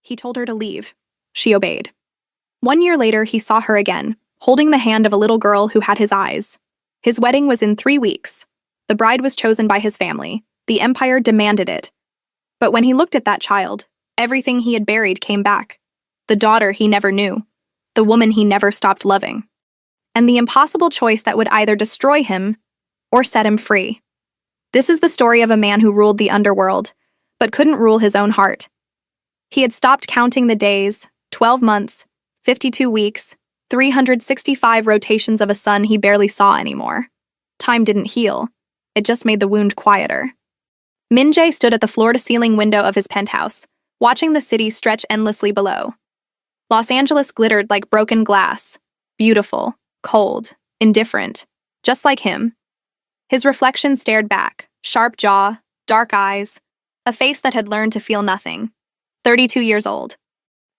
He told her to leave. She obeyed. 1 year later, he saw her again, holding the hand of a little girl who had his eyes. His wedding was in 3 weeks. The bride was chosen by his family. The empire demanded it. But when he looked at that child, everything he had buried came back. The daughter he never knew. The woman he never stopped loving. And the impossible choice that would either destroy him or set him free. This is the story of a man who ruled the underworld, but couldn't rule his own heart. He had stopped counting the days, 12 months, 52 weeks, 365 rotations of a sun he barely saw anymore. Time didn't heal. It just made the wound quieter. Min-jae stood at the floor-to-ceiling window of his penthouse, watching the city stretch endlessly below. Los Angeles glittered like broken glass, beautiful, cold, indifferent, just like him. His reflection stared back, sharp jaw, dark eyes, a face that had learned to feel nothing. 32 years old.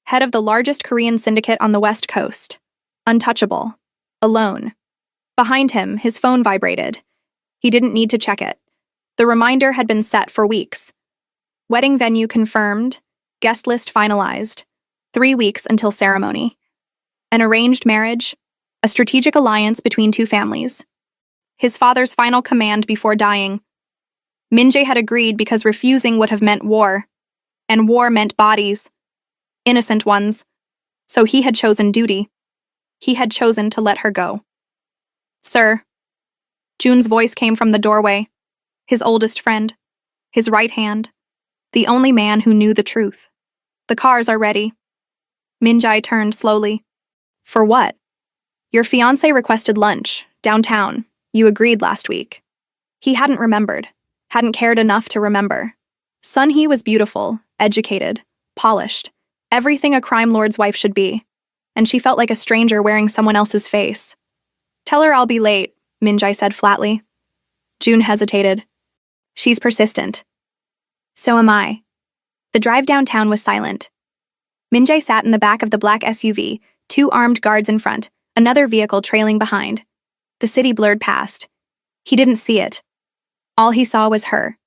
Head of the largest Korean syndicate on the West Coast. Untouchable. Alone. Behind him, his phone vibrated. He didn't need to check it. The reminder had been set for weeks. Wedding venue confirmed. Guest list finalized. 3 weeks until ceremony. An arranged marriage. A strategic alliance between two families. His father's final command before dying. Min-jae had agreed because refusing would have meant war. And war meant bodies. Innocent ones. So he had chosen duty. He had chosen to let her go. Sir. Jun's voice came from the doorway. His oldest friend. His right hand. The only man who knew the truth. The cars are ready. Min-jae turned slowly. For what? Your fiancé requested lunch, downtown. You agreed last week. He hadn't remembered. Hadn't cared enough to remember. Sun-hee was beautiful, educated, polished. Everything a crime lord's wife should be. And she felt like a stranger wearing someone else's face. Tell her I'll be late, Min-jae said flatly. Jun hesitated. She's persistent. So am I. The drive downtown was silent. Min-jae sat in the back of the black SUV, 2 armed guards in front, another vehicle trailing behind. The city blurred past. He didn't see it. All he saw was her.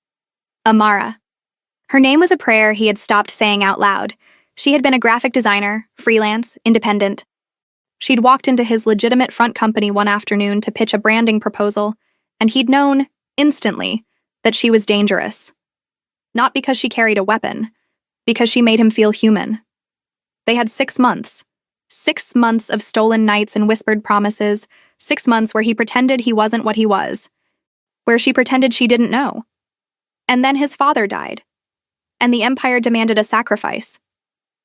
Amara. Her name was a prayer he had stopped saying out loud. She had been a graphic designer, freelance, independent. She'd walked into his legitimate front company one afternoon to pitch a branding proposal, and he'd known, instantly, that she was dangerous. Not because she carried a weapon, because she made him feel human. They had 6 months. 6 months of stolen nights and whispered promises, 6 months where he pretended he wasn't what he was, where she pretended she didn't know. And then his father died, and the empire demanded a sacrifice.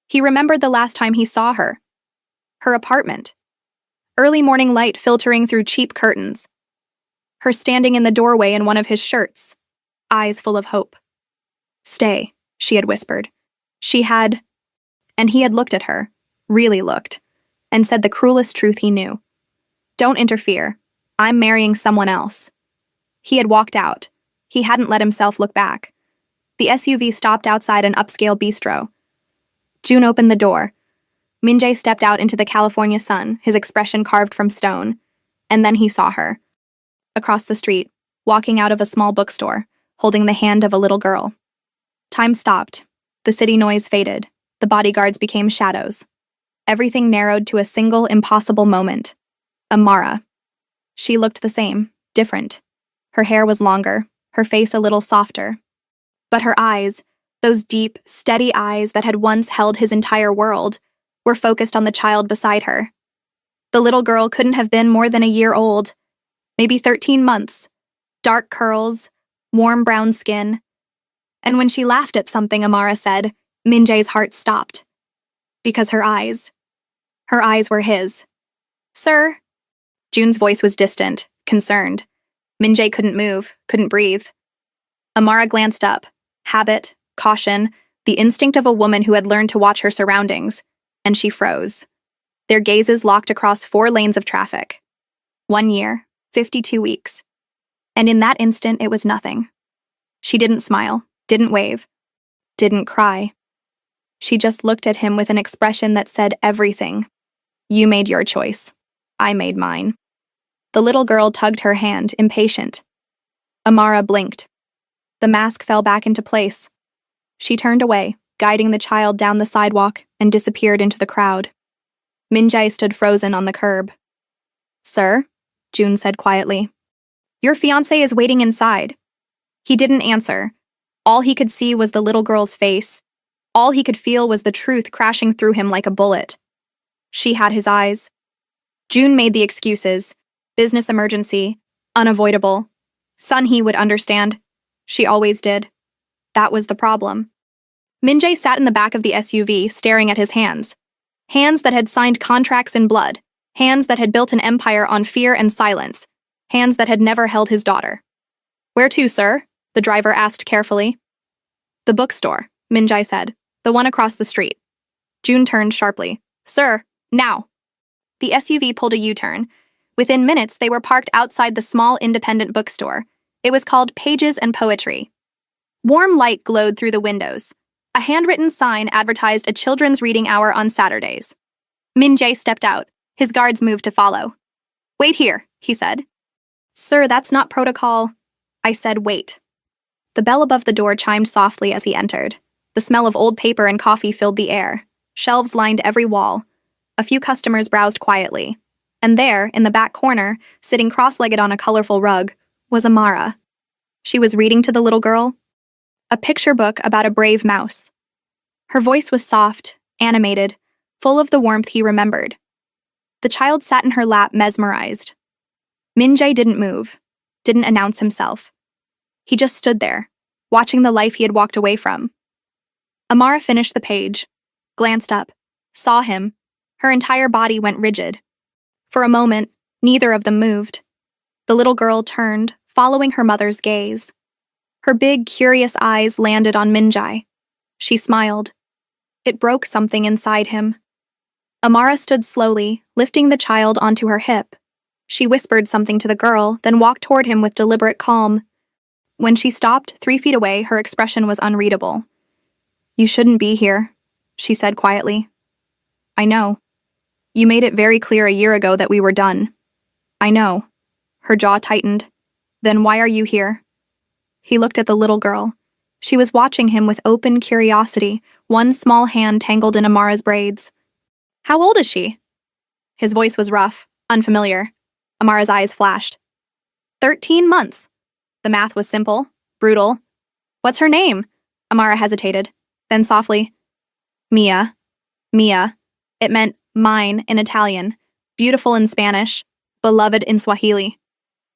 He remembered the last time he saw her. Her apartment. Early morning light filtering through cheap curtains. Her standing in the doorway in one of his shirts, eyes full of hope. Stay, she had whispered. And he had looked at her, really looked, and said the cruelest truth he knew. Don't interfere. I'm marrying someone else. He had walked out. He hadn't let himself look back. The SUV stopped outside an upscale bistro. Jun opened the door. Min-jae stepped out into the California sun, his expression carved from stone. And then he saw her. Across the street, walking out of a small bookstore, holding the hand of a little girl. Time stopped. The city noise faded. The bodyguards became shadows. Everything narrowed to a single impossible moment. Amara. She looked the same, different. Her hair was longer, her face a little softer. But her eyes, those deep, steady eyes that had once held his entire world, were focused on the child beside her. The little girl couldn't have been more than a year old, maybe 13 months. Dark curls, warm brown skin. And when she laughed at something Amara said, Min-jae's heart stopped. Because her eyes were his. Sir? Jun's voice was distant, concerned. Min-jae couldn't move, couldn't breathe. Amara glanced up. Habit, caution, the instinct of a woman who had learned to watch her surroundings. And she froze. Their gazes locked across 4 lanes of traffic. 1 year, 52 weeks. And in that instant, it was nothing. She didn't smile, didn't wave, didn't cry. She just looked at him with an expression that said everything. You made your choice. I made mine. The little girl tugged her hand, impatient. Amara blinked. The mask fell back into place. She turned away, guiding the child down the sidewalk, and disappeared into the crowd. Min-jae stood frozen on the curb. "Sir?" June said quietly. "Your fiancé is waiting inside." He didn't answer. All he could see was the little girl's face. All he could feel was the truth crashing through him like a bullet. She had his eyes. June made the excuses. Business emergency. Unavoidable. Sun-hee would understand. She always did. That was the problem. Min-jae sat in the back of the SUV, staring at his hands. Hands that had signed contracts in blood. Hands that had built an empire on fear and silence. Hands that had never held his daughter. "Where to, sir?" the driver asked carefully. "The bookstore," Min-jae said. "The one across the street." June turned sharply. "Sir, now!" The SUV pulled a U-turn. Within minutes, they were parked outside the small independent bookstore. It was called Pages and Poetry. Warm light glowed through the windows. A handwritten sign advertised a children's reading hour on Saturdays. Min-jae stepped out. His guards moved to follow. "Wait here," he said. "Sir, that's not protocol." I said wait. The bell above the door chimed softly as he entered. The smell of old paper and coffee filled the air. Shelves lined every wall. A few customers browsed quietly. And there, in the back corner, sitting cross-legged on a colorful rug, was Amara. She was reading to the little girl. A picture book about a brave mouse. Her voice was soft, animated, full of the warmth he remembered. The child sat in her lap, mesmerized. Min-jae didn't move, didn't announce himself. He just stood there, watching the life he had walked away from. Amara finished the page, glanced up, saw him. Her entire body went rigid. For a moment, neither of them moved. The little girl turned, following her mother's gaze. Her big, curious eyes landed on Min-jae. She smiled. It broke something inside him. Amara stood slowly, lifting the child onto her hip. She whispered something to the girl, then walked toward him with deliberate calm. When she stopped, 3 feet away, her expression was unreadable. "You shouldn't be here," she said quietly. "I know. You made it very clear a year ago that we were done." "I know." Her jaw tightened. "Then why are you here?" He looked at the little girl. She was watching him with open curiosity, one small hand tangled in Amara's braids. "How old is she?" His voice was rough, unfamiliar. Amara's eyes flashed. 13 months. The math was simple, brutal. "What's her name?" Amara hesitated. Then softly, "Mia." Mia. It meant mine in Italian, beautiful in Spanish, beloved in Swahili.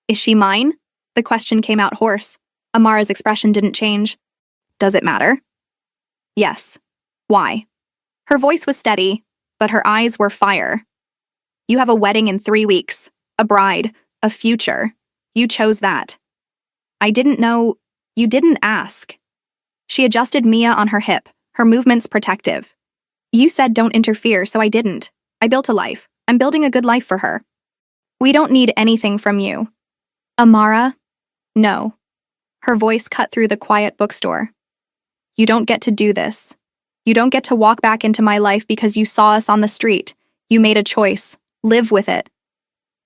"Is she mine?" The question came out hoarse. Amara's expression didn't change. "Does it matter?" "Yes." "Why?" Her voice was steady, but her eyes were fire. "You have a wedding in 3 weeks, a bride, a future. You chose that." "I didn't know. You didn't ask." She adjusted Mia on her hip, her movements protective. "You said don't interfere, so I didn't. I built a life. I'm building a good life for her. We don't need anything from you." "Amara?" "No." Her voice cut through the quiet bookstore. "You don't get to do this. You don't get to walk back into my life because you saw us on the street. You made a choice. Live with it."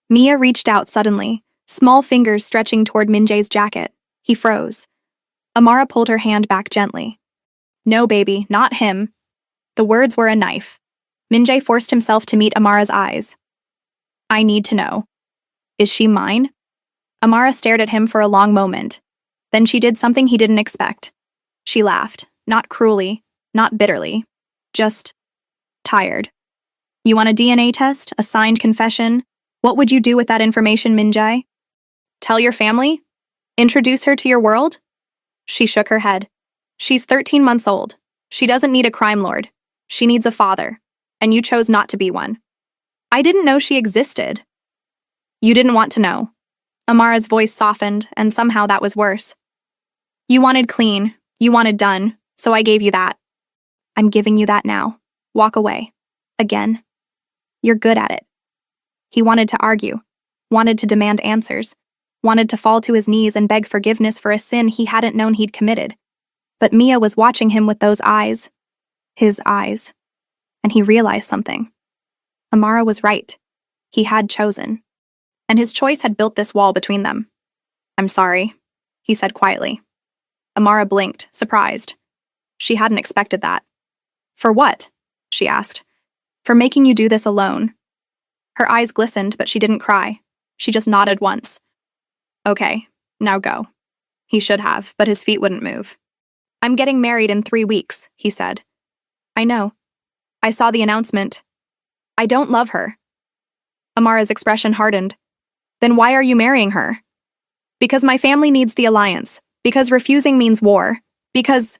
Mia reached out suddenly, small fingers stretching toward Min-jae's jacket. He froze. Amara pulled her hand back gently. "No, baby, not him." The words were a knife. Min-jae forced himself to meet Amara's eyes. "I need to know. Is she mine?" Amara stared at him for a long moment. Then she did something he didn't expect. She laughed, not cruelly, not bitterly, just tired. "You want a DNA test, a signed confession? What would you do with that information, Min-jae? Tell your family? Introduce her to your world?" She shook her head. "She's 13 months old. She doesn't need a crime lord. She needs a father. And you chose not to be one." "I didn't know she existed." "You didn't want to know." Amara's voice softened, and somehow that was worse. "You wanted clean. You wanted done. So I gave you that. I'm giving you that now. Walk away. Again. You're good at it." He wanted to argue, wanted to demand answers, wanted to fall to his knees and beg forgiveness for a sin he hadn't known he'd committed. But Mia was watching him with those eyes. His eyes. And he realized something. Amara was right. He had chosen. And his choice had built this wall between them. "I'm sorry," he said quietly. Amara blinked, surprised. She hadn't expected that. For what? She asked. For making you do this alone. Her eyes glistened, but she didn't cry. She just nodded once. Okay, now go. He should have, but his feet wouldn't move. I'm getting married in 3 weeks, he said. I know. I saw the announcement. I don't love her. Amara's expression hardened. Then why are you marrying her? Because my family needs the alliance. Because refusing means war. Because...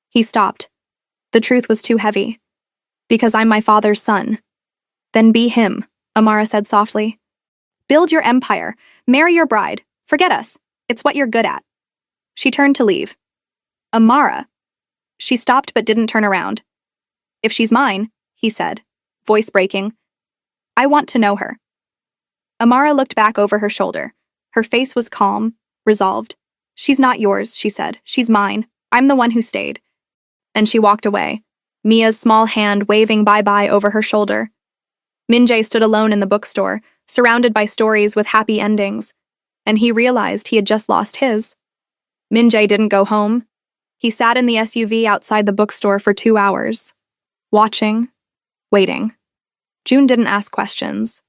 He stopped. The truth was too heavy. Because I'm my father's son. Then be him, Amara said softly. Build your empire. Marry your bride. Forget us. It's what you're good at. She turned to leave. Amara. She stopped but didn't turn around. If she's mine, he said, voice breaking. I want to know her. Amara looked back over her shoulder. Her face was calm, resolved. She's not yours, she said. She's mine. I'm the one who stayed. And she walked away, Mia's small hand waving bye-bye over her shoulder. Min-jae stood alone in the bookstore, surrounded by stories with happy endings, and he realized he had just lost his. Min-jae didn't go home. He sat in the SUV outside the bookstore for 2 hours, watching, waiting. June didn't ask questions.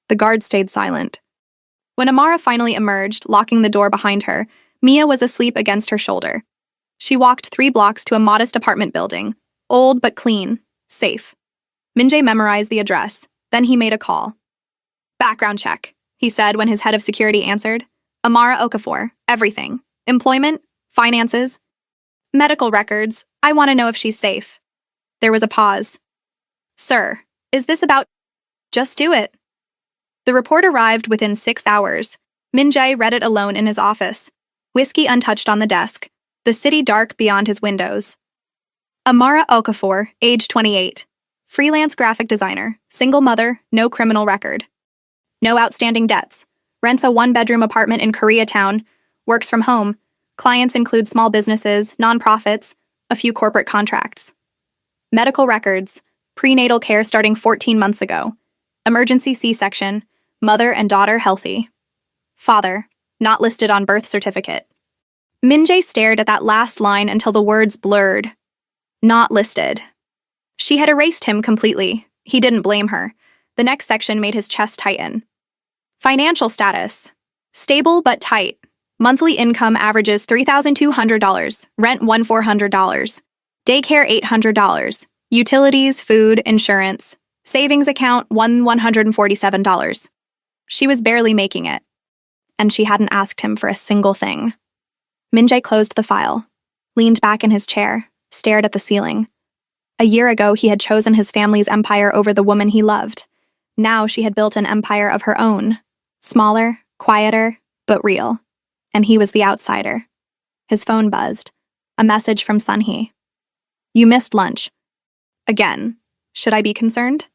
The guard stayed silent. When Amara finally emerged, locking the door behind her, Mia was asleep against her shoulder. She walked 3 blocks to a modest apartment building, old but clean, safe. Min-jae memorized the address, then he made a call. Background check, he said when his head of security answered. Amara Okafor, everything. Employment, finances, medical records. I want to know if she's safe. There was a pause. Sir, is this about... Just do it. The report arrived within 6 hours. Min-jae read it alone in his office, whiskey untouched on the desk, the city dark beyond his windows. Amara Okafor, age 28. Freelance graphic designer, single mother, no criminal record. No outstanding debts. Rents a 1-bedroom apartment in Koreatown. Works from home. Clients include small businesses, nonprofits, a few corporate contracts. Medical records. Prenatal care starting 14 months ago. Emergency C-section. Mother and daughter healthy. Father, not listed on birth certificate. Min-jae stared at that last line until the words blurred. Not listed. She had erased him completely. He didn't blame her. The next section made his chest tighten. Financial status. Stable but tight. Monthly income averages $3,200. Rent $1,400. Daycare $800. Utilities, food, insurance. Savings account $147. She was barely making it. And she hadn't asked him for a single thing. Min-jae closed the file, leaned back in his chair, stared at the ceiling. A year ago, he had chosen his family's empire over the woman he loved. Now she had built an empire of her own. Smaller, quieter, but real. And he was the outsider. His phone buzzed. A message from Sunhee. You missed lunch. Again. Should I be concerned?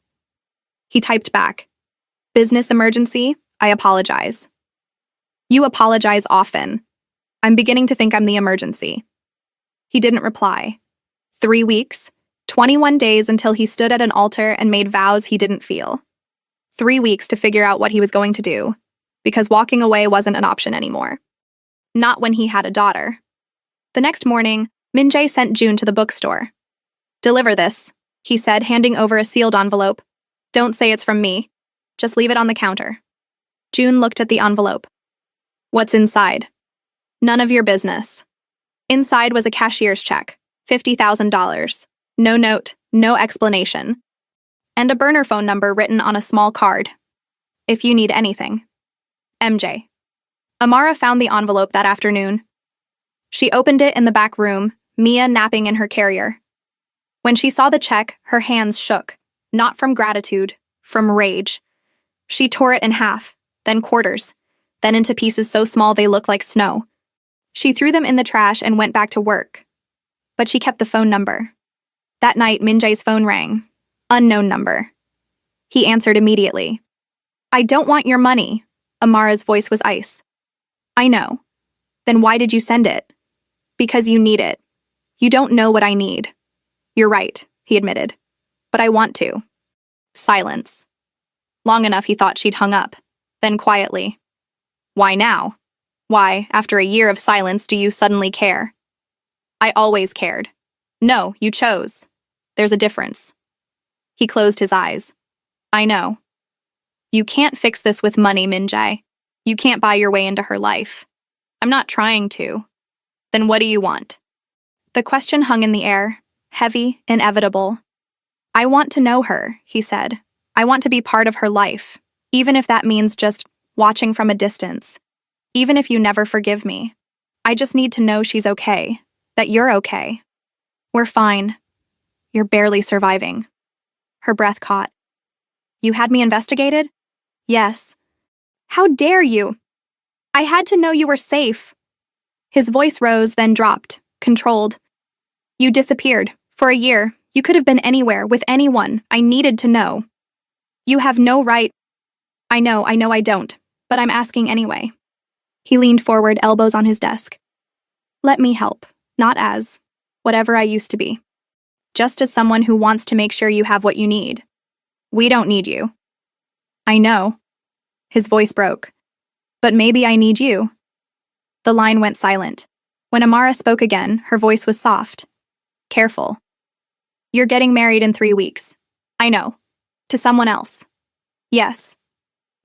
He typed back. Business emergency? I apologize. You apologize often. I'm beginning to think I'm the emergency. He didn't reply. 3 weeks, 21 days until he stood at an altar and made vows he didn't feel. 3 weeks to figure out what he was going to do, because walking away wasn't an option anymore. Not when he had a daughter. The next morning, Min-jae sent June to the bookstore. Deliver this, he said, handing over a sealed envelope. Don't say it's from me. Just leave it on the counter. June looked at the envelope. What's inside? None of your business. Inside was a cashier's check, $50,000. No note, no explanation. And a burner phone number written on a small card. If you need anything. MJ. Amara found the envelope that afternoon. She opened it in the back room, Mia napping in her carrier. When she saw the check, her hands shook, not from gratitude, from rage. She tore it in half, then quarters, then into pieces so small they looked like snow. She threw them in the trash and went back to work. But she kept the phone number. That night, Min-jae's phone rang. Unknown number. He answered immediately. I don't want your money. Amara's voice was ice. I know. Then why did you send it? Because you need it. You don't know what I need. You're right, he admitted. But I want to. Silence. Long enough he thought she'd hung up. Then quietly. Why now? Why, after a year of silence, do you suddenly care? I always cared. No, you chose. There's a difference. He closed his eyes. I know. You can't fix this with money, Minjae. You can't buy your way into her life. I'm not trying to. Then what do you want? The question hung in the air, heavy, inevitable. I want to know her, he said. I want to be part of her life, even if that means just watching from a distance. Even if you never forgive me. I just need to know she's okay, that you're okay. We're fine. You're barely surviving. Her breath caught. You had me investigated? Yes. How dare you? I had to know you were safe. His voice rose, then dropped, controlled. You disappeared. For a year. You could have been anywhere, with anyone. I needed to know. You have no right. I know I don't, but I'm asking anyway. He leaned forward, elbows on his desk. Let me help, not as whatever I used to be. Just as someone who wants to make sure you have what you need. We don't need you. I know. His voice broke. But maybe I need you. The line went silent. When Amara spoke again, her voice was soft. Careful. You're getting married in 3 weeks. I know. To someone else. Yes.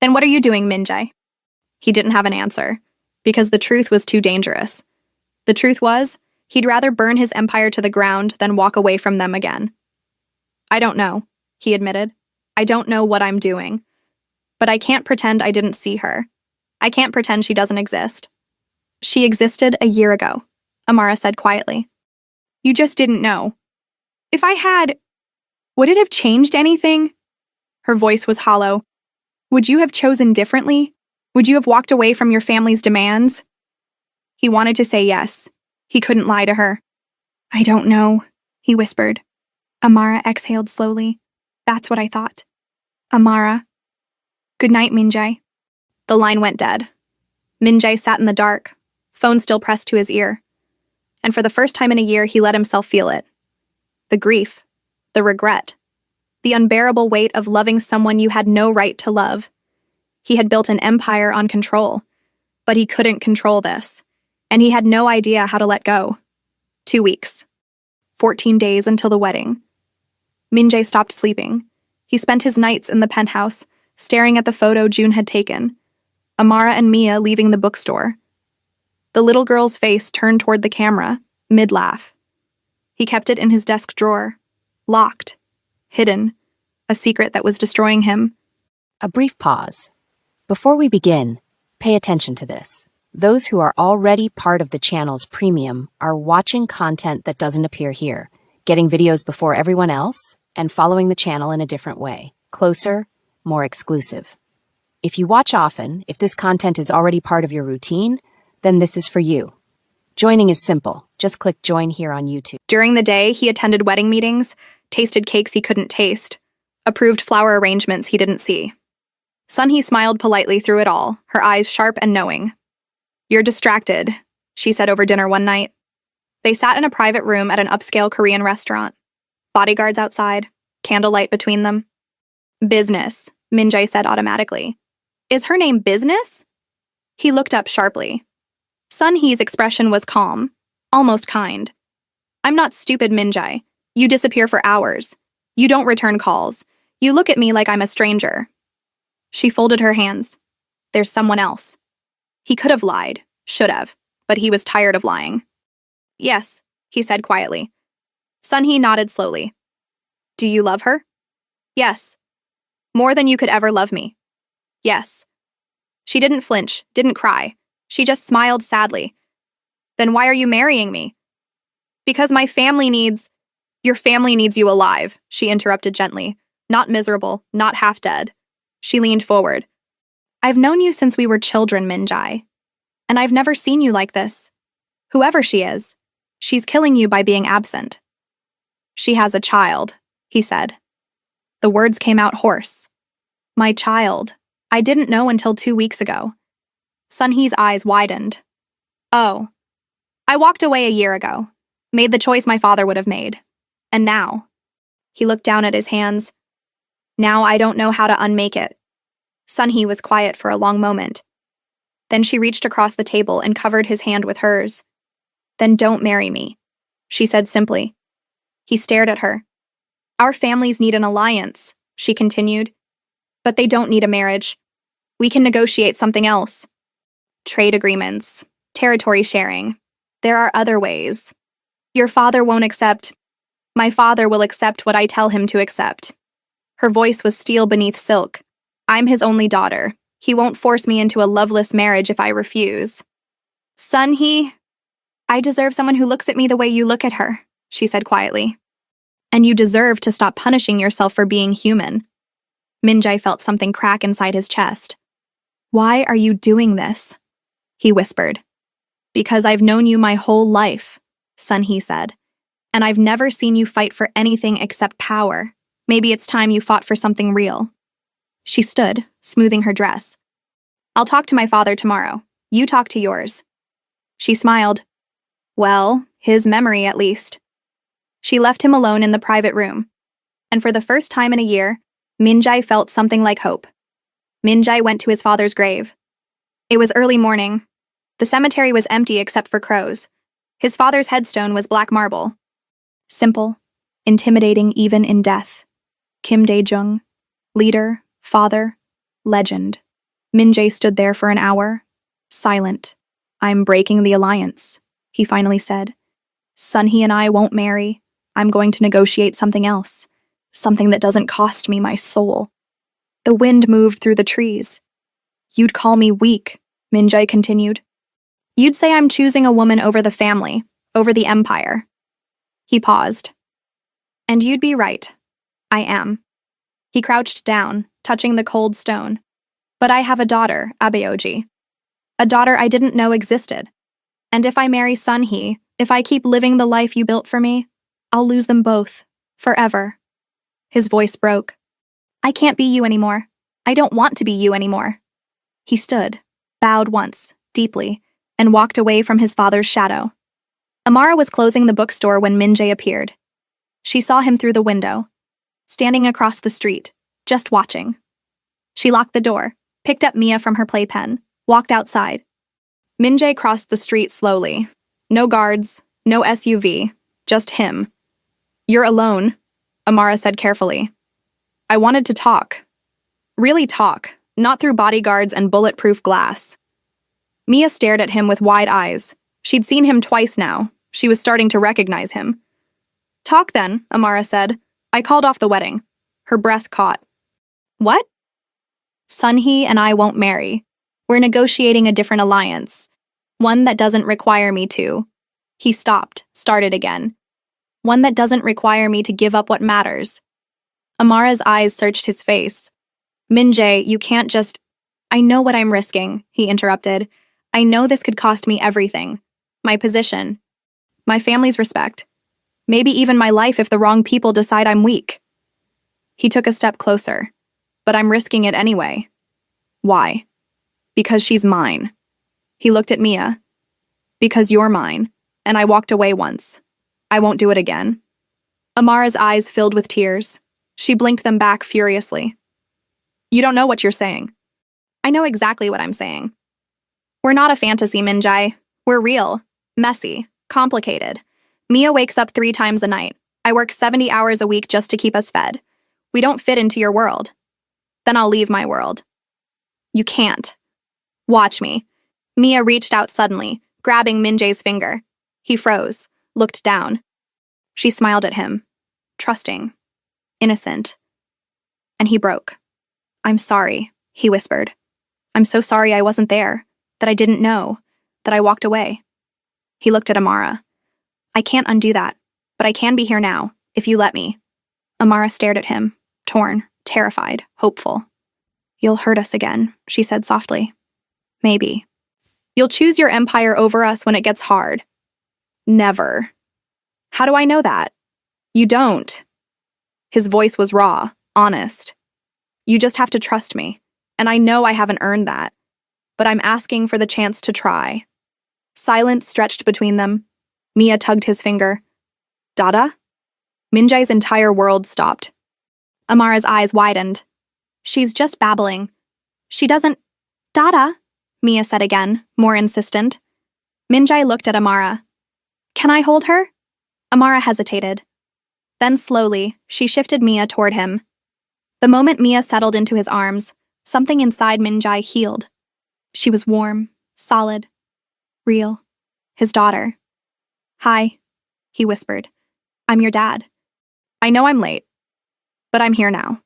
Then what are you doing, Minjae? He didn't have an answer, because the truth was too dangerous. The truth was, he'd rather burn his empire to the ground than walk away from them again. I don't know, he admitted. I don't know what I'm doing. But I can't pretend I didn't see her. I can't pretend she doesn't exist. She existed a year ago, Amara said quietly. You just didn't know. If I had, would it have changed anything? Her voice was hollow. Would you have chosen differently? Would you have walked away from your family's demands? He wanted to say yes. He couldn't lie to her. I don't know, he whispered. Amara exhaled slowly. That's what I thought. Amara. Good night, Minjae. The line went dead. Minjae sat in the dark, phone still pressed to his ear. And for the first time in a year, he let himself feel it. The grief, the regret, the unbearable weight of loving someone you had no right to love. He had built an empire on control, but he couldn't control this, and he had no idea how to let go. 2 weeks. 14 days until the wedding. Minjae stopped sleeping. He spent his nights in the penthouse, staring at the photo June had taken. Amara and Mia leaving the bookstore. The little girl's face turned toward the camera, mid-laugh. He kept it in his desk drawer, locked, hidden, a secret that was destroying him. A brief pause. Before we begin, pay attention to this. Those who are already part of the channel's premium are watching content that doesn't appear here, getting videos before everyone else, and following the channel in a different way. Closer, more exclusive. If you watch often, if this content is already part of your routine, then this is for you. Joining is simple. Just click join here on YouTube. During the day, he attended wedding meetings, tasted cakes he couldn't taste, approved flower arrangements he didn't see. Sunhee smiled politely through it all, her eyes sharp and knowing. You're distracted, she said over dinner one night. They sat in a private room at an upscale Korean restaurant. Bodyguards outside, candlelight between them. Business, Minjae said automatically. Is her name Business? He looked up sharply. Sunhee's expression was calm, almost kind. I'm not stupid, Minjae. You disappear for hours. You don't return calls. You look at me like I'm a stranger. She folded her hands. There's someone else. He could have lied, should have, but he was tired of lying. Yes, he said quietly. Sunhee nodded slowly. Do you love her? Yes. More than you could ever love me. Yes. She didn't flinch, didn't cry. She just smiled sadly. Then why are you marrying me? Because my family needs... Your family needs you alive, she interrupted gently. Not miserable, not half dead. She leaned forward. I've known you since we were children, Minjae. And I've never seen you like this. Whoever she is, she's killing you by being absent. She has a child, he said. The words came out hoarse. My child. I didn't know until 2 weeks ago. Sunhee's eyes widened. Oh. I walked away a year ago. Made the choice my father would have made. And now. He looked down at his hands. Now I don't know how to unmake it. Sunhee was quiet for a long moment. Then she reached across the table and covered his hand with hers. Then don't marry me, she said simply. He stared at her. Our families need an alliance, she continued. But they don't need a marriage. We can negotiate something else. Trade agreements, territory sharing. There are other ways. Your father won't accept. My father will accept what I tell him to accept. Her voice was steel beneath silk. I'm his only daughter. He won't force me into a loveless marriage if I refuse. Son, I deserve someone who looks at me the way you look at her, she said quietly. And you deserve to stop punishing yourself for being human. Minjai felt something crack inside his chest. Why are you doing this? He whispered. Because I've known you my whole life, Sun He said. And I've never seen you fight for anything except power. Maybe it's time you fought for something real. She stood, smoothing her dress. I'll talk to my father tomorrow. You talk to yours. She smiled. Well, his memory at least. She left him alone in the private room. And for the first time in a year, Minjai felt something like hope. Minjai went to his father's grave. It was early morning. The cemetery was empty except for crows. His father's headstone was black marble. Simple, intimidating even in death. Kim Dae-jung, leader, father, legend. Minjai stood there for an hour, silent. I'm breaking the alliance, he finally said. Sun He and I won't marry. I'm going to negotiate something else. Something that doesn't cost me my soul. The wind moved through the trees. You'd call me weak, Minjai continued. You'd say I'm choosing a woman over the family, over the empire. He paused. And you'd be right. I am. He crouched down, touching the cold stone. But I have a daughter, Abeoji. A daughter I didn't know existed. And if I marry Sun He, if I keep living the life you built for me, I'll lose them both. Forever. His voice broke. I can't be you anymore. I don't want to be you anymore. He stood, bowed once, deeply, and walked away from his father's shadow. Amara was closing the bookstore when Minjai appeared. She saw him through the window, standing across the street, just watching. She locked the door, picked up Mia from her playpen, walked outside. Minjai crossed the street slowly. No guards, no SUV, just him. You're alone, Amara said carefully. I wanted to talk. Really talk, not through bodyguards and bulletproof glass. Mia stared at him with wide eyes. She'd seen him twice now. She was starting to recognize him. Talk then, Amara said. I called off the wedding. Her breath caught. What? Sun He and I won't marry. We're negotiating a different alliance. One that doesn't require me to. He stopped, started again. One that doesn't require me to give up what matters. Amara's eyes searched his face. Minjai, you can't just... I know what I'm risking, he interrupted. I know this could cost me everything. My position. My family's respect. Maybe even my life if the wrong people decide I'm weak. He took a step closer. But I'm risking it anyway. Why? Because she's mine. He looked at Mia. Because you're mine. And I walked away once. I won't do it again. Amara's eyes filled with tears. She blinked them back furiously. You don't know what you're saying. I know exactly what I'm saying. We're not a fantasy, Minjai. We're real, messy, complicated. Mia wakes up 3 times a night. I work 70 hours a week just to keep us fed. We don't fit into your world. Then I'll leave my world. You can't. Watch me. Mia reached out suddenly, grabbing Minjai's finger. He froze, looked down. She smiled at him, trusting, innocent. And he broke. I'm sorry, he whispered. I'm so sorry I wasn't there, that I didn't know, that I walked away. He looked at Amara. I can't undo that, but I can be here now, if you let me. Amara stared at him, torn, terrified, hopeful. You'll hurt us again, she said softly. Maybe. You'll choose your empire over us when it gets hard. Never. How do I know that? You don't. His voice was raw, honest. You just have to trust me, and I know I haven't earned that, but I'm asking for the chance to try. Silence stretched between them. Mia tugged his finger. Dada? Minjai's entire world stopped. Amara's eyes widened. She's just babbling. She doesn't... Dada, Mia said again, more insistent. Minjai looked at Amara. Can I hold her? Amara hesitated. Then slowly, she shifted Mia toward him. The moment Mia settled into his arms, something inside Minjai healed. She was warm, solid, real. His daughter. "Hi," he whispered. "I'm your dad. I know I'm late, but I'm here now."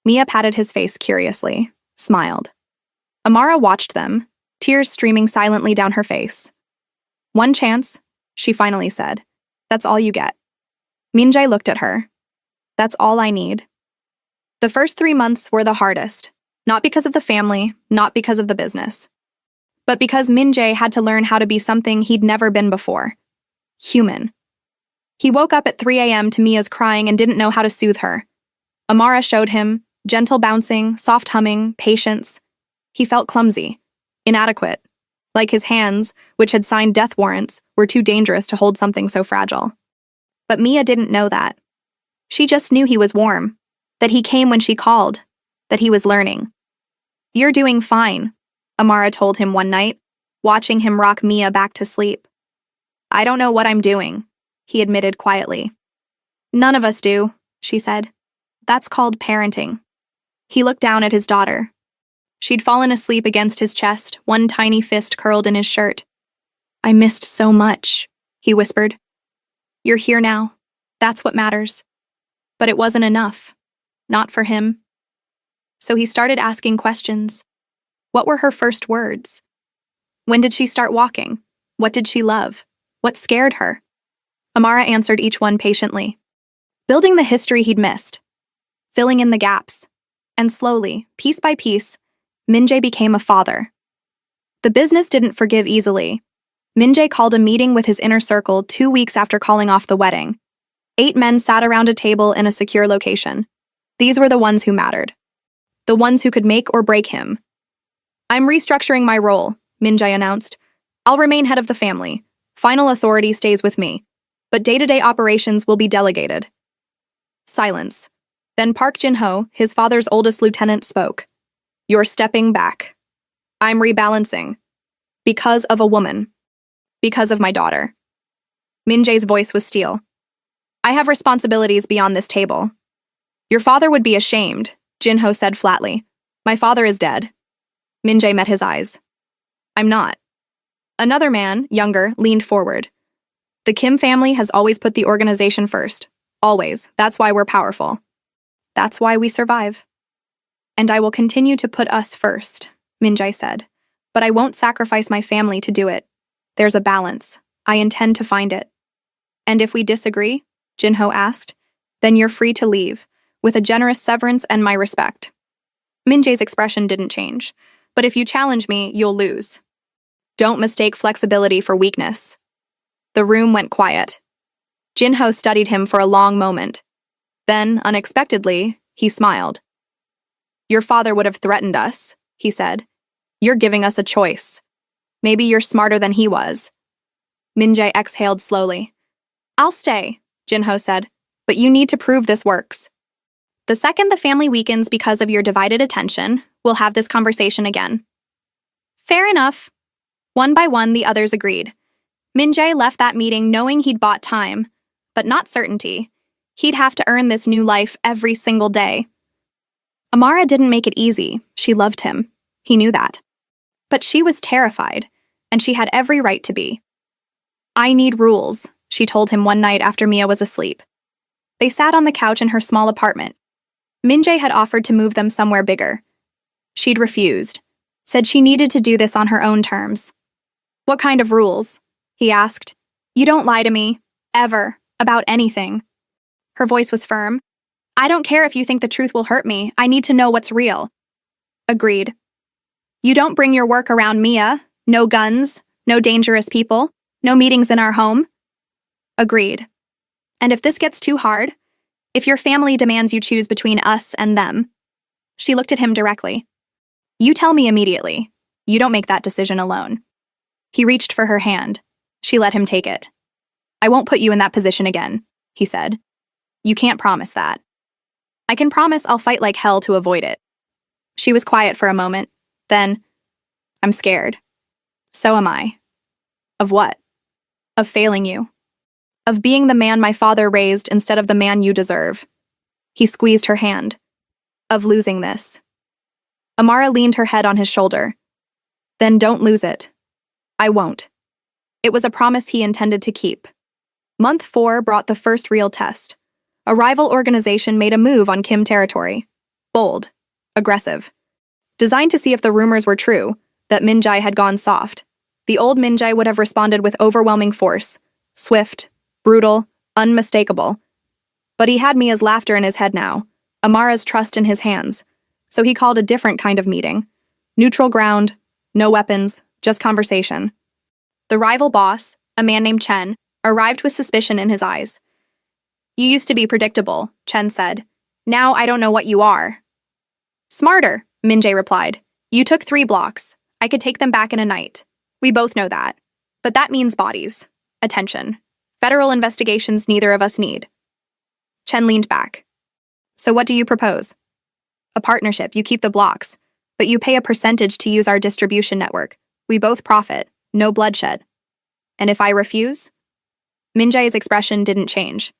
Mia patted his face curiously, smiled. Amara watched them, tears streaming silently down her face. "One chance," she finally said. "That's all you get." Minjai looked at her. "That's all I need." The first 3 months were the hardest, not because of the family, not because of the business, but because Minjai had to learn how to be something he'd never been before. Human. He woke up at 3 a.m. to Mia's crying and didn't know how to soothe her. Amara showed him, gentle bouncing, soft humming, patience. He felt clumsy, inadequate, like his hands, which had signed death warrants, were too dangerous to hold something so fragile. But Mia didn't know that. She just knew he was warm, that he came when she called, that he was learning. "You're doing fine," Amara told him one night, watching him rock Mia back to sleep. "I don't know what I'm doing," he admitted quietly. "None of us do," she said. "That's called parenting." He looked down at his daughter. She'd fallen asleep against his chest, one tiny fist curled in his shirt. "I missed so much," he whispered. "You're here now. That's what matters." But it wasn't enough. Not for him. So he started asking questions. What were her first words? When did she start walking? What did she love? What scared her? Amara answered each one patiently, building the history he'd missed, filling in the gaps. And slowly, piece by piece, Minjai became a father. The business didn't forgive easily. Minjai called a meeting with his inner circle 2 weeks after calling off the wedding. 8 men sat around a table in a secure location. These were the ones who mattered. The ones who could make or break him. "I'm restructuring my role," Minjai announced. "I'll remain head of the family. Final authority stays with me. But day-to-day operations will be delegated." Silence. Then Park Jin-ho, his father's oldest lieutenant, spoke. "You're stepping back. I'm rebalancing. Because of a woman. Because of my daughter." Minjai's voice was steel. "I have responsibilities beyond this table." "Your father would be ashamed," Jin-ho said flatly. "My father is dead." Minjai met his eyes. "I'm not." Another man, younger, leaned forward. "The Kim family has always put the organization first. Always. That's why we're powerful. That's why we survive." "And I will continue to put us first," Minjai said. "But I won't sacrifice my family to do it. There's a balance. I intend to find it." "And if we disagree?" Jin-ho asked. "Then you're free to leave, with a generous severance and my respect." Minjai's expression didn't change. "But if you challenge me, you'll lose. Don't mistake flexibility for weakness." The room went quiet. Jin-ho studied him for a long moment. Then, unexpectedly, he smiled. "Your father would have threatened us," he said. "You're giving us a choice. Maybe you're smarter than he was." Minjai exhaled slowly. "I'll stay," Jin-ho said, "but you need to prove this works. The second the family weakens because of your divided attention, we'll have this conversation again." "Fair enough." One by one, the others agreed. Minjai left that meeting knowing he'd bought time, but not certainty. He'd have to earn this new life every single day. Amara didn't make it easy. She loved him. He knew that. But she was terrified, and she had every right to be. "I need rules," she told him one night after Mia was asleep. They sat on the couch in her small apartment. Minjai had offered to move them somewhere bigger. She'd refused, said she needed to do this on her own terms. "What kind of rules?" he asked. "You don't lie to me, ever, about anything." Her voice was firm. "I don't care if you think the truth will hurt me. I need to know what's real." Agreed. "You don't bring your work around Mia. No guns, no dangerous people, no meetings in our home." Agreed. "And if this gets too hard, if your family demands you choose between us and them," she looked at him directly, "you tell me immediately. You don't make that decision alone." He reached for her hand. She let him take it. "I won't put you in that position again," he said. "You can't promise that." "I can promise I'll fight like hell to avoid it." She was quiet for a moment. Then, "I'm scared." "So am I." "Of what?" "Of failing you." Of being the man my father raised instead of the man you deserve. He squeezed her hand. Of losing this. Amara leaned her head on his shoulder. Then don't lose it. I won't. It was a promise he intended to keep. Month 4 brought the first real test. A rival organization made a move on Kim territory. Bold. Aggressive. Designed to see if the rumors were true, that Minjae had gone soft. The old Minjae would have responded with overwhelming force. Swift, brutal, unmistakable. But he had Mia's laughter in his head now, Amara's trust in his hands, so he called a different kind of meeting. Neutral ground, no weapons, just conversation. The rival boss, a man named Chen, arrived with suspicion in his eyes. You used to be predictable, Chen said. Now I don't know what you are. Smarter, Minjae replied. You took 3 blocks. I could take them back in a night. We both know that. But that means bodies. Attention. Federal investigations neither of us need. Chen leaned back. So what do you propose? A partnership, you keep the blocks, but you pay a percentage to use our distribution network. We both profit, no bloodshed. And if I refuse? Minjae's expression didn't change.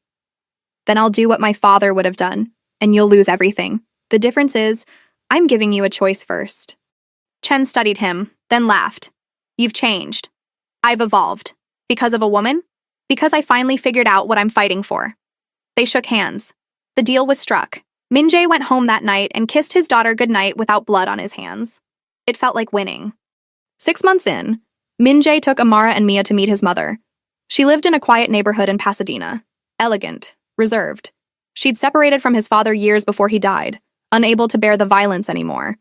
Then I'll do what my father would have done, and you'll lose everything. The difference is, I'm giving you a choice first. Chen studied him, then laughed. You've changed. I've evolved. Because of a woman? Because I finally figured out what I'm fighting for. They shook hands. The deal was struck. Minjae went home that night and kissed his daughter goodnight without blood on his hands. It felt like winning. 6 months in, Minjae took Amara and Mia to meet his mother. She lived in a quiet neighborhood in Pasadena. Elegant, reserved. She'd separated from his father years before he died, unable to bear the violence anymore.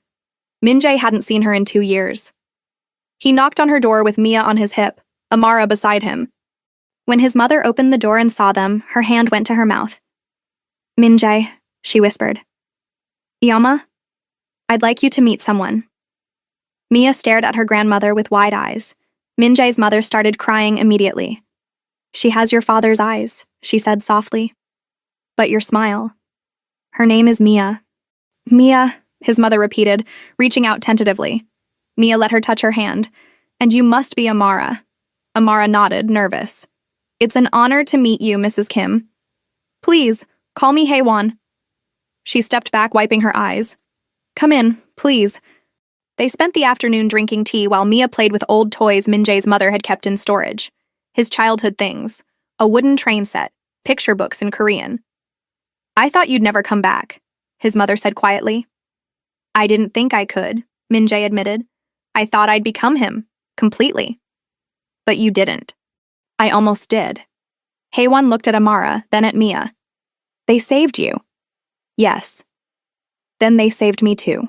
Minjae hadn't seen her in 2 years. He knocked on her door with Mia on his hip, Amara beside him. When his mother opened the door and saw them, her hand went to her mouth. Minjae, she whispered. Yama, I'd like you to meet someone. Mia stared at her grandmother with wide eyes. Minjae's mother started crying immediately. She has your father's eyes, she said softly. But your smile. Her name is Mia. Mia, his mother repeated, reaching out tentatively. Mia let her touch her hand. And you must be Amara. Amara nodded, nervous. It's an honor to meet you, Mrs. Kim. Please, call me Haewon. She stepped back, wiping her eyes. Come in, please. They spent the afternoon drinking tea while Mia played with old toys Minjae's mother had kept in storage. His childhood things. A wooden train set, picture books in Korean. I thought you'd never come back, his mother said quietly. I didn't think I could, Minjae admitted. I thought I'd become him, completely. But you didn't. I almost did. Haewon looked at Amara, then at Mia. They saved you. Yes. Then they saved me too.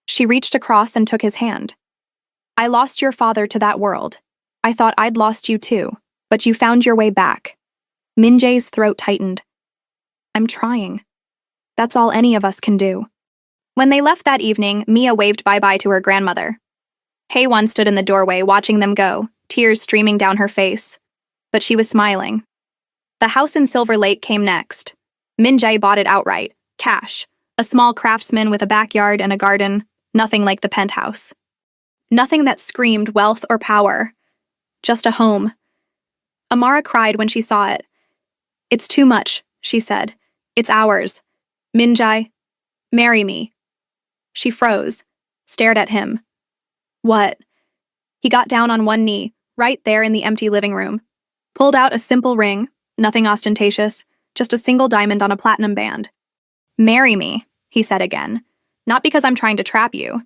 She reached across and took his hand. I lost your father to that world. I thought I'd lost you too, but you found your way back. Minjae's throat tightened. I'm trying. That's all any of us can do. When they left that evening, Mia waved bye-bye to her grandmother. Haewon stood in the doorway watching them go, tears streaming down her face. But she was smiling. The house in Silver Lake came next. Minjae bought it outright, cash, a small craftsman with a backyard and a garden, nothing like the penthouse. Nothing that screamed wealth or power. Just a home. Amara cried when she saw it. It's too much, she said. It's ours. Minjae, marry me. She froze, stared at him. What? He got down on one knee, right there in the empty living room. Pulled out a simple ring, nothing ostentatious, just a single diamond on a platinum band. Marry me, he said again. Not because I'm trying to trap you.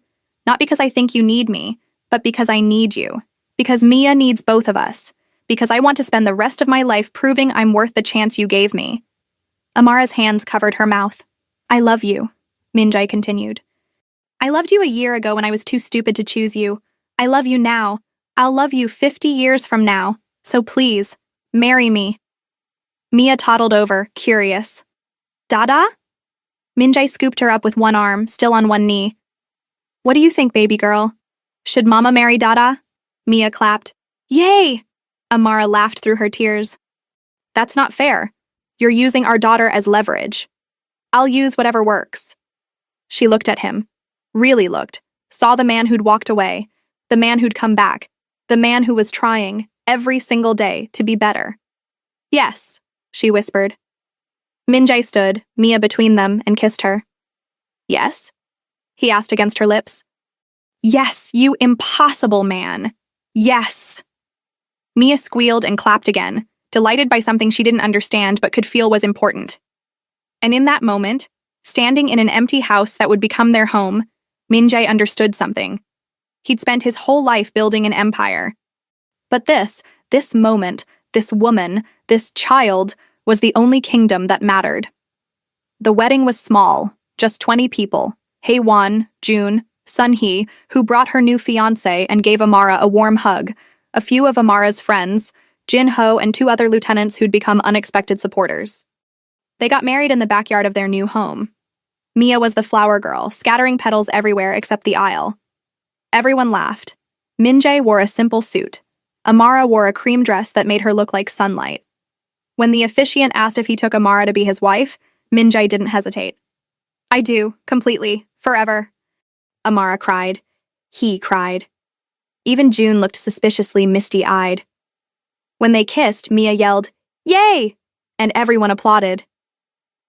Not because I think you need me, but because I need you. Because Mia needs both of us. Because I want to spend the rest of my life proving I'm worth the chance you gave me. Amara's hands covered her mouth. I love you, Minjae continued. I loved you a year ago when I was too stupid to choose you. I love you now. I'll love you 50 years from now. So please, marry me. Mia toddled over, curious. Dada? Minjae scooped her up with one arm, still on one knee. What do you think, baby girl? Should Mama marry Dada? Mia clapped. Yay! Amara laughed through her tears. That's not fair. You're using our daughter as leverage. I'll use whatever works. She looked at him. Really looked. Saw the man who'd walked away. The man who'd come back. The man who was trying, every single day, to be better. Yes, she whispered. Min-jae stood, Mia between them, and kissed her. Yes? He asked against her lips. Yes, you impossible man. Yes. Mia squealed and clapped again, delighted by something she didn't understand but could feel was important. And in that moment, standing in an empty house that would become their home, Min-jae understood something. He'd spent his whole life building an empire. But this moment, this woman, this child, was the only kingdom that mattered. The wedding was small, just 20 people. Hae-won, June, Sun-hee, who brought her new fiancé and gave Amara a warm hug, a few of Amara's friends, Jin-ho and 2 other lieutenants who'd become unexpected supporters. They got married in the backyard of their new home. Mia was the flower girl, scattering petals everywhere except the aisle. Everyone laughed. Min-jae wore a simple suit. Amara wore a cream dress that made her look like sunlight. When the officiant asked if he took Amara to be his wife, Min-jae didn't hesitate. I do, completely, forever. Amara cried. He cried. Even June looked suspiciously misty-eyed. When they kissed, Mia yelled, Yay! And everyone applauded.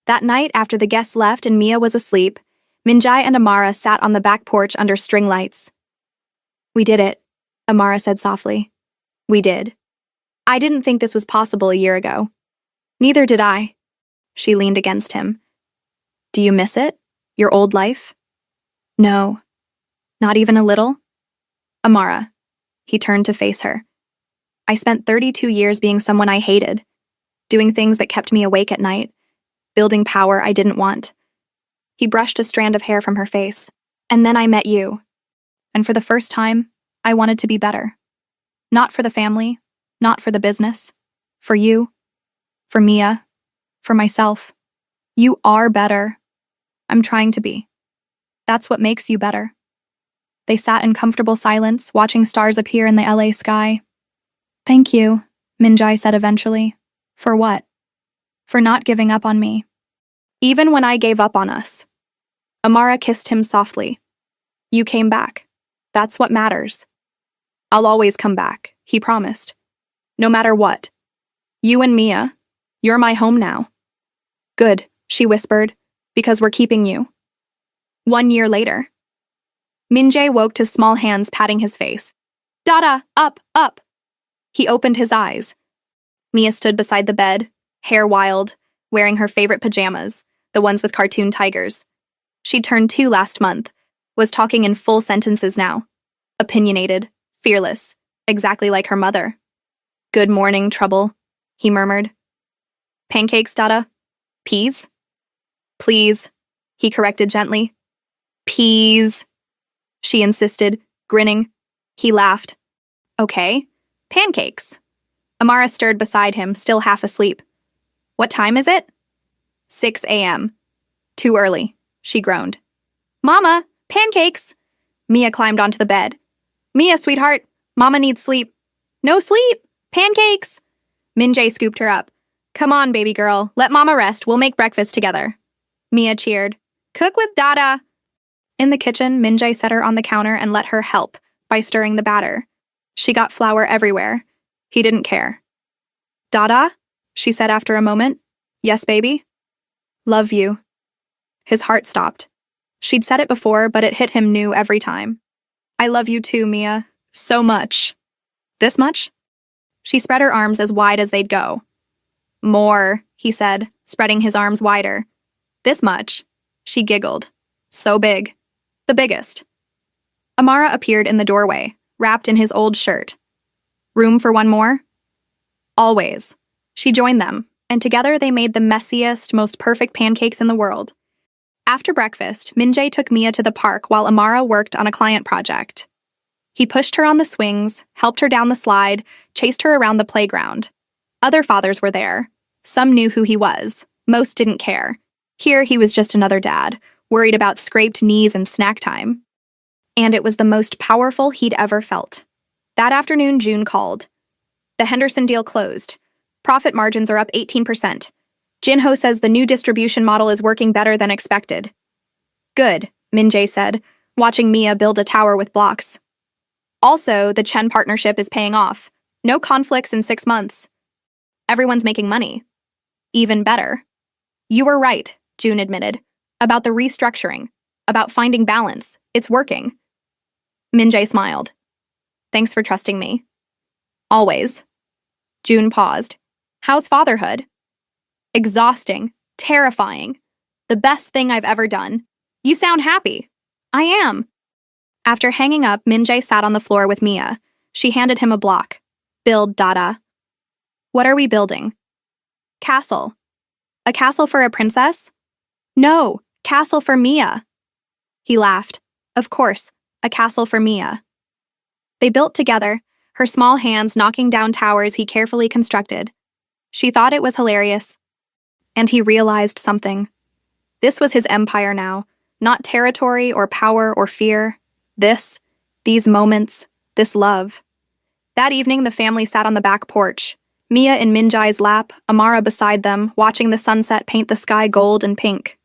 That night, after the guests left and Mia was asleep, Min-jae and Amara sat on the back porch under string lights. We did it, Amara said softly. We did. I didn't think this was possible a year ago. Neither did I. She leaned against him. Do you miss it? Your old life? No. Not even a little? Amara. He turned to face her. I spent 32 years being someone I hated, doing things that kept me awake at night, building power I didn't want. He brushed a strand of hair from her face. And then I met you. And for the first time, I wanted to be better. Not for the family, not for the business. For you. For Mia. For myself. You are better. I'm trying to be. That's what makes you better. They sat in comfortable silence, watching stars appear in the LA sky. Thank you, Min-jae said eventually. For what? For not giving up on me. Even when I gave up on us. Amara kissed him softly. You came back. That's what matters. I'll always come back, he promised. No matter what. You and Mia, you're my home now. Good, she whispered, because we're keeping you. 1 year later. Min-jae woke to small hands patting his face. Dada, up, up. He opened his eyes. Mia stood beside the bed, hair wild, wearing her favorite pajamas, the ones with cartoon tigers. She turned 2 last month, was talking in full sentences now. Opinionated, fearless, exactly like her mother. Good morning, trouble, he murmured. Pancakes, Dada? Peas? Please, he corrected gently. Peas, she insisted, grinning. He laughed. Okay, pancakes. Amara stirred beside him, still half asleep. What time is it? 6 a.m. Too early, she groaned. Mama, pancakes! Mia climbed onto the bed. Mia, sweetheart, Mama needs sleep. No sleep! Pancakes! Min-jae scooped her up. Come on, baby girl, let Mama rest, we'll make breakfast together. Mia cheered. Cook with Dada! In the kitchen, Min-jae set her on the counter and let her help by stirring the batter. She got flour everywhere. He didn't care. Dada? She said after a moment. Yes, baby? Love you. His heart stopped. She'd said it before, but it hit him new every time. I love you too, Mia. So much. This much? She spread her arms as wide as they'd go. More, he said, spreading his arms wider. This much? She giggled. So big. The biggest. Amara appeared in the doorway, wrapped in his old shirt. Room for one more? Always. She joined them, and together they made the messiest, most perfect pancakes in the world. After breakfast, Min-jae took Mia to the park while Amara worked on a client project. He pushed her on the swings, helped her down the slide, chased her around the playground. Other fathers were there. Some knew who he was. Most didn't care. Here he was just another dad, worried about scraped knees and snack time. And it was the most powerful he'd ever felt. That afternoon, June called. The Henderson deal closed. Profit margins are up 18%. Jin-ho says the new distribution model is working better than expected. Good, Min-jae said, watching Mia build a tower with blocks. Also, the Chen partnership is paying off. No conflicts in 6 months. Everyone's making money. Even better. You were right, June admitted, about the restructuring, about finding balance. It's working. Min-jae smiled. Thanks for trusting me. Always. June paused. How's fatherhood? Exhausting. Terrifying. The best thing I've ever done. You sound happy. I am. After hanging up, Min-jae sat on the floor with Mia. She handed him a block. Build, Dada. What are we building? Castle. A castle for a princess? No, castle for Mia. He laughed. Of course, a castle for Mia. They built together, her small hands knocking down towers he carefully constructed. She thought it was hilarious. And he realized something. This was his empire now, not territory or power or fear. These moments, this love. That evening, the family sat on the back porch, Mia in Min-jae's lap, Amara beside them, watching the sunset paint the sky gold and pink.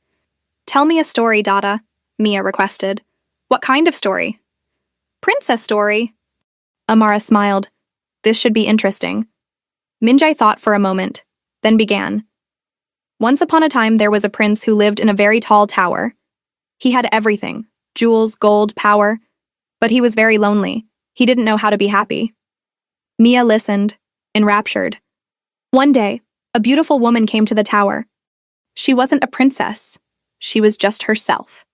Tell me a story, Dada, Mia requested. What kind of story? Princess story. Amara smiled. This should be interesting. Min-jae thought for a moment, then began. Once upon a time, there was a prince who lived in a very tall tower. He had everything, jewels, gold, power, but he was very lonely. He didn't know how to be happy. Mia listened, enraptured. One day, a beautiful woman came to the tower. She wasn't a princess. She was just herself.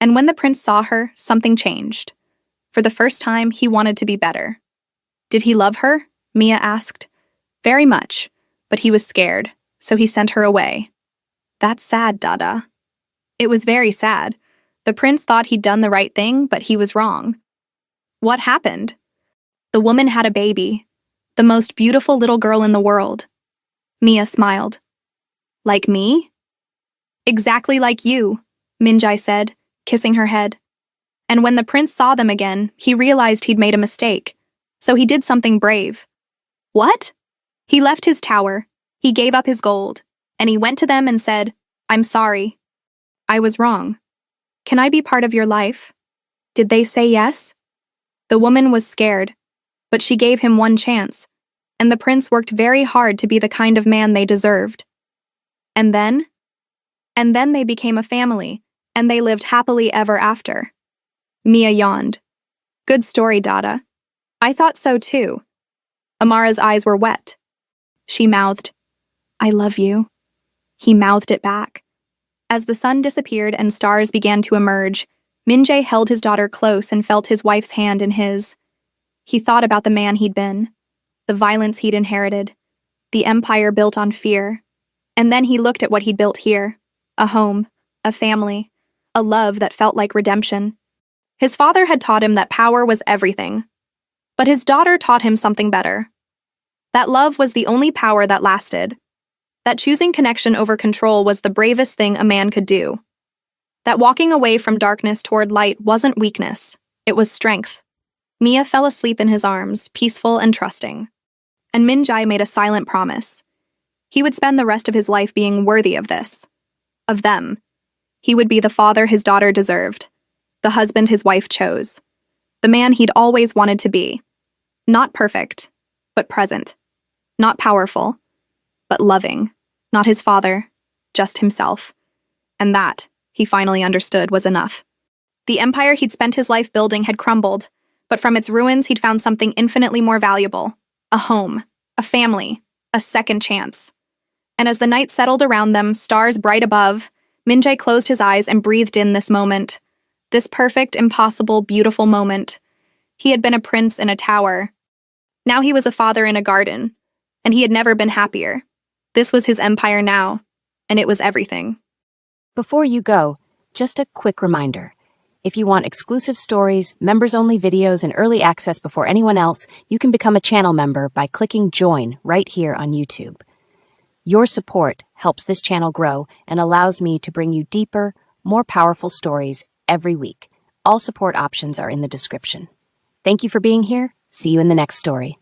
And when the prince saw her, something changed. For the first time, he wanted to be better. Did he love her? Mia asked. Very much, but he was scared, so he sent her away. That's sad, Dada. It was very sad. The prince thought he'd done the right thing, but he was wrong. What happened? The woman had a baby. The most beautiful little girl in the world. Mia smiled. Like me? Exactly like you, Min-jae said, kissing her head. And when the prince saw them again, he realized he'd made a mistake. So he did something brave. What? He left his tower. He gave up his gold. And he went to them and said, I'm sorry. I was wrong. Can I be part of your life? Did they say yes? The woman was scared, but she gave him one chance, and the prince worked very hard to be the kind of man they deserved. And then they became a family, and they lived happily ever after. Mia yawned. Good story, Dada. I thought so too. Amara's eyes were wet. She mouthed, I love you. He mouthed it back. As the sun disappeared and stars began to emerge, Min-jae held his daughter close and felt his wife's hand in his. He thought about the man he'd been, the violence he'd inherited, the empire built on fear. And then he looked at what he'd built here, a home, a family, a love that felt like redemption. His father had taught him that power was everything, but his daughter taught him something better. That love was the only power that lasted. That choosing connection over control was the bravest thing a man could do. That walking away from darkness toward light wasn't weakness, it was strength. Mia fell asleep in his arms, peaceful and trusting. And Min-jae made a silent promise. He would spend the rest of his life being worthy of this. Of them. He would be the father his daughter deserved. The husband his wife chose. The man he'd always wanted to be. Not perfect, but present. Not powerful, but loving. Not his father, just himself. And that, he finally understood, was enough. The empire he'd spent his life building had crumbled, but from its ruins he'd found something infinitely more valuable. A home, a family, a second chance. And as the night settled around them, stars bright above, Min-jae closed his eyes and breathed in this moment. This perfect, impossible, beautiful moment. He had been a prince in a tower. Now he was a father in a garden, and he had never been happier. This was his empire now, and it was everything. Before you go, just a quick reminder. If you want exclusive stories, members-only videos, and early access before anyone else, you can become a channel member by clicking Join right here on YouTube. Your support helps this channel grow and allows me to bring you deeper, more powerful stories every week. All support options are in the description. Thank you for being here. See you in the next story.